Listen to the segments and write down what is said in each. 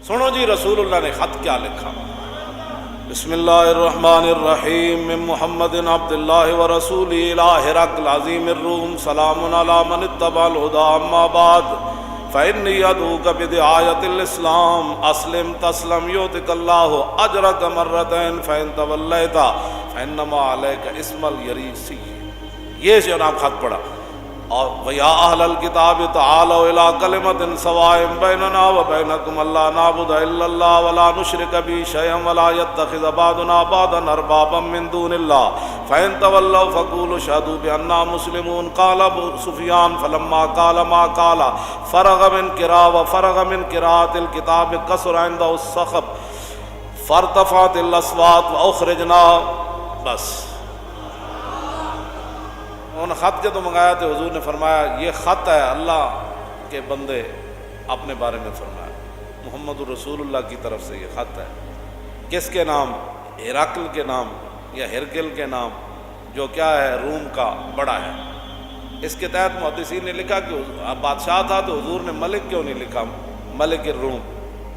سنو جی رسول اللہ نے خط کیا لکھا. بسم اللہ الرحمن الرحیم. من محمد عبد اللہ ورسولہ الی ہرقل عظیم الروم سلام علی من اتبع الہدی اما بعد فإنی ادعوک بدعایۃ الاسلام اسلم تسلم یؤتک اللہ اجرک مرتین فإن تولیت فإنما علیک اسم الیریسی. یہ جناب خط پڑھا. اور وَيَا أَهْلَ الْكِتَابِ تَعَالَوْا إِلَىٰ كَلِمَةٍ سَوَاءٍ بَيْنَنَا وَبَيْنَكُمْ أَلَّا نَعْبُدَ إِلَّا اللَّهَ وَلَا نُشْرِكَ بِهِ شَيْئًا وَلَا يَتَّخِذَ بَعْضُنَا بَعْضًا أَرْبَابًا مِّن دُونِ اللَّهِ فَإِن تَوَلَّوْا فَقُولُوا اشْهَدُوا بِأَنَّا مُسْلِمُونَ. قَالَ أَبُو سُفْيَانُ فَلَمَّا قَالَ مَا قَالَ فَرَغَ مِنْ قِرَاءَةِ الْكِتَابِ كَثُرَ عِندَهُ السَّخَطُ فَارْتَفَعَتِ الْأَصْوَاتُ وَأُخْرِجْنَا. بس انہوں نے خط جدو منگایا تو حضور نے فرمایا یہ خط ہے اللہ کے بندے اپنے بارے میں فرمایا. محمد الرسول اللہ کی طرف سے یہ خط ہے. کس کے نام؟ ہرقل کے نام یا ہرقل کے نام، جو کیا ہے روم کا بڑا ہے. اس کے تحت محدثین نے لکھا کہ بادشاہ تھا تو حضور نے ملک کیوں نہیں لکھا ملک الروم.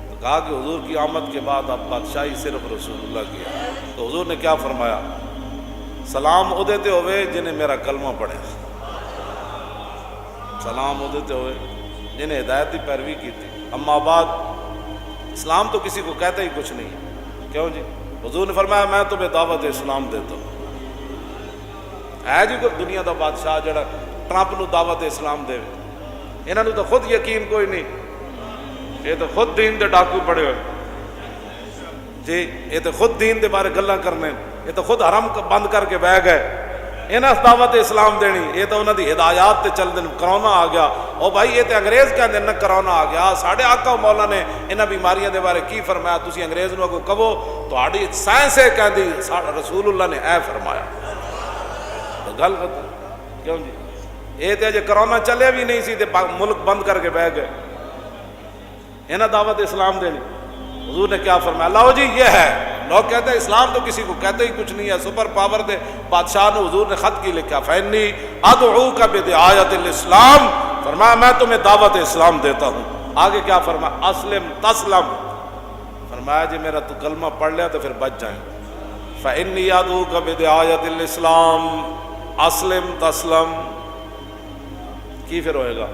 تو کہا کہ حضور کی آمد کے بعد اب بادشاہی صرف رسول اللہ کی ہے. تو حضور نے کیا فرمایا؟ سلام او دیتے ہوئے جنہیں میرا کلمہ پڑھے، سلام او دیتے ہوئے جنہیں ہدایت کی پیروی کی تھی. اما بعد اسلام تو کسی کو کہتا ہی کچھ نہیں ہے. کیوں جی؟ حضور نے فرمایا میں تمہیں دعوت اسلام دیتا ہوں. ہے جی کوئی دنیا دا بادشاہ جڑا ٹرمپ نو دعوت اسلام دے؟ انہوں نے تو خود یقین کوئی نہیں. یہ تو خود دین دے ڈاکو پڑے ہوئے جی. یہ تو خود دین دے بارے گلاں کرنے. یہ تو خود حرم بند کر کے بہ گئے. انہاں دعوت اسلام دینی. یہ تو انہاں دی ہدایات تے چل دین. کرونا آ گیا او بھائی یہ تے انگریز کہندے نے کرونا آ گیا. ساڈے آقا مولا نے انہاں بیماریاں دے بارے کی فرمایا؟ تسی انگریز نو اگوں کہو تہاڈی سائنس ہے کہندی رسول اللہ نے اے فرمایا. گل ختم. کیوں جی؟ یہ تے جے کرونا چلے بھی نہیں سی تے ملک بند کر کے بہ گئے. انہاں دعوت اسلام دینی. حضور نے کیا فرمایا؟ لاؤ جی یہ ہے. لوگ کہتے ہیں اسلام تو کسی کو کہتے ہی کچھ نہیں ہے. سپر پاور دے بادشاہ نے حضور نے خط کی لکھا فإنی ادعوک بدعایۃ الاسلام. فرمایا میں تمہیں دعوت اسلام دیتا ہوں. آگے کیا فرمایا؟ اسلم تسلم. فرمایا جی میرا تو کلمہ پڑھ لیا تو پھر بچ جائیں. فإنی ادعوک بدعایۃ الاسلام اسلم تسلم. کی پھر ہوئے گا؟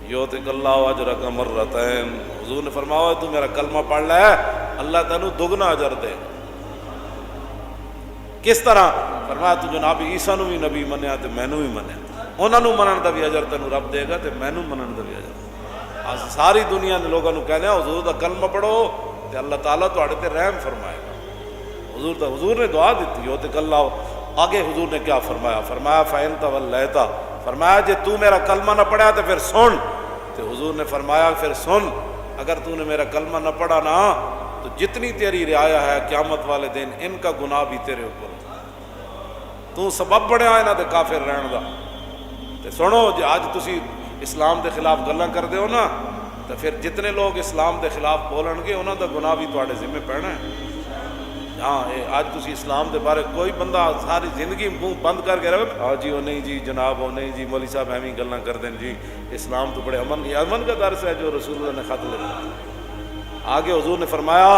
یؤتک اللہ اجرک مرتین. حضور نے فرمایا تو میرا کلمہ پڑھ لے اللہ تینوں دگنا اجر دے. کس طرح؟ فرمایا تو جناب عیسیٰ نو بھی نبی منیا تے مینوں بھی منیا. انہاں نو منن دا بھی اجر تینوں رب دے گا تے مینوں منن دا بھی اجر. ساری دنیا نے لوگوں نو کہنا حضور دا کلمہ پڑھو تے اللہ تعالیٰ تہاڈے تے رحم فرمائے گا. حضور نے دعا دیتی یؤتک اللہ. آگے حضور نے کیا فرمایا؟ فرمایا فإن تولیت. فرمایا جے تو میرا کلمہ نہ پڑھا تو پھر سن. تو حضور نے فرمایا پھر سن اگر تو نے میرا کلمہ نہ پڑھا نا تو جتنی تیری رعایا ہے قیامت والے دن ان کا گناہ بھی تیرے اوپر. تو سبب بنیا انہاں دے کافر رہن دا. تے سنو جے اج تسی اسلام دے خلاف گلاں کردے ہو نا تو پھر جتنے لوگ اسلام دے خلاف بولن گے انہاں دا گناہ بھی تواڈے ذمہ پینا ہے. ہاں آج تسی اسلام دے بارے کوئی بندہ ساری زندگی منہ بند کر کے رہے ہاں جی وہ نہیں جی جناب وہ نہیں جی مولوی صاحب ایویں گلاں کر دیں جی اسلام تو بڑے امن کا درس ہے جو رسول اللہ نے خط لکھا. آگے حضور نے فرمایا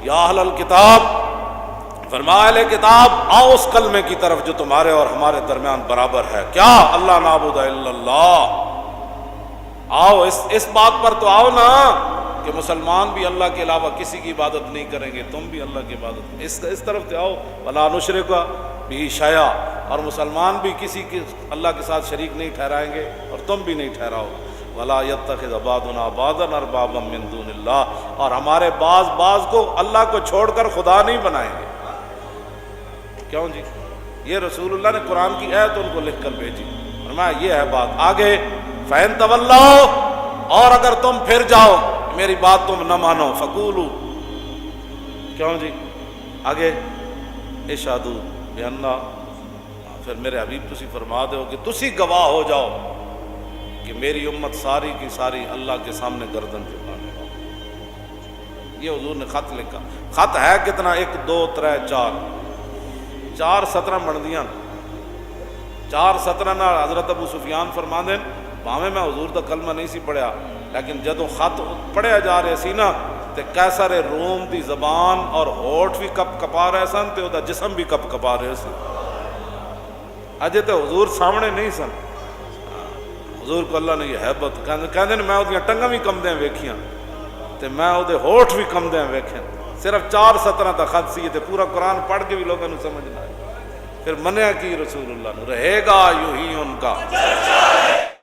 یا اہل الکتاب. فرمایا اہل کتاب آؤ اس کلمے کی طرف جو تمہارے اور ہمارے درمیان برابر ہے. کیا؟ اللہ نعبد الا اللہ. آؤ اس بات پر تو آؤ نا کہ مسلمان بھی اللہ کے علاوہ کسی کی عبادت نہیں کریں گے. تم بھی اللہ کی عبادت اس طرف سے آؤ. ولا نشرک بہ شیئا. اور مسلمان بھی کسی کے اللہ کے ساتھ شریک نہیں ٹھہرائیں گے اور تم بھی نہیں ٹھہراؤ. ولا یتخذ بعضنا بعضا اربابا من دون اللہ. اور ہمارے بعض کو اللہ کو چھوڑ کر خدا نہیں بنائیں گے. کیوں جی؟ یہ رسول اللہ نے قرآن کی آیت ان کو لکھ کر بھیجی. فرمایا یہ ہے بات. آگے فإن تولاؤ. اور اگر تم پھر جاؤ میری بات تم نہ مانو فقولو. کیوں جی؟ آگے اشہدوا بأننا. پھر میرے حبیب تسی فرما دو کہ تسی گواہ ہو جاؤ کہ میری امت ساری کی ساری اللہ کے سامنے گردن جھکانے والی. یہ حضور نے خط لکھا. خط ہے کتنا؟ 1 2 3 4 17 بندیاں. 4 17 نال حضرت ابو سفیان فرما دین بھاویں میں حضور دا کلمہ نہیں سی پڑھیا لیکن جدوں خط پڑھیا جا رہا سی نا تے قیصر روم دی زبان اور ہوٹھ بھی کپ کپا رہے سن تے دا جسم بھی کپ کپا رہے سی. اجے تے حضور سامنے نہیں سن. حضور کو اللہ نے یہ ہیبت کہندے میں اودیاں ٹنگاں بھی کمدیاں ویکھیاں تے میں او دے ہوٹھ بھی کمدیاں ویکھے. صرف 4 سطراں دا خط سی تے پورا قرآن پڑھ کے بھی لوگوں نے سمجھنا ہے. پھر منیا کی رسول اللہ نے رہے گا یوں ہی ان کا